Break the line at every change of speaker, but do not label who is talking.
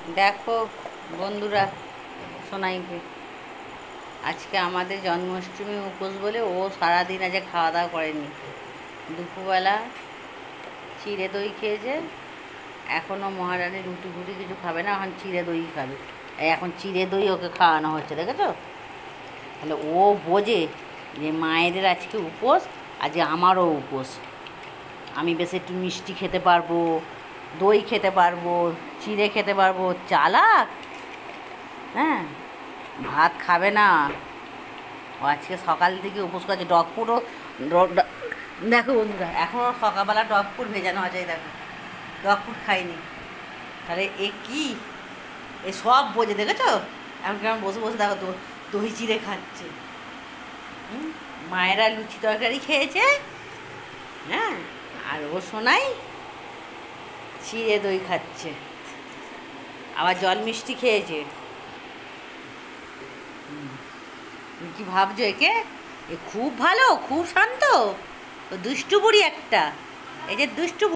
দেখো বন্ধুরা, সোনাইকে আজকে আমাদের জন্মাষ্টমী উপোস বলে ও সারাদিন আজ খাওয়া দাওয়া করেনি। দুপুরবেলা চিড়ে দই খেয়েছে। এখনও মহারানী রুটি ফুটি কিছু খাবে না, এখন চিড়ে দই খাবে। এখন চিড়ে দই ওকে খাওয়ানো হচ্ছে, দেখেছো? তাহলে ও বোঝে যে মায়েদের আজকে উপোস, আজকে আমারও উপোস। আমি বেশ একটু মিষ্টি খেতে পারবো, দই খেতে পারবো, চিড়ে খেতে পারবো। চালাক। হ্যাঁ, ভাত খাবে না ও। আজকে সকাল থেকে উপোস করছে। ডগপুরও দেখো বন্ধুরা, এখনও সকালবেলা ডগপুর ভেজানো আছে। দেখো, ডগপুর খাইনি। তাহলে এ কি, এ সব বোঝে, দেখেছো? এখন কেমন বসে বসে দেখো দই চিড়ে খাচ্ছে। মায়েরা লুচি তরকারি খেয়েছে, হ্যাঁ, আর ও সোনাই চিড়ে দই খাচ্ছে, আবার জল মিষ্টি খেয়েছে। কি ভাবছো একে? এ খুব ভালো, খুব শান্ত। ও দুষ্টু বুড়ি একটা। এই যে দুষ্টু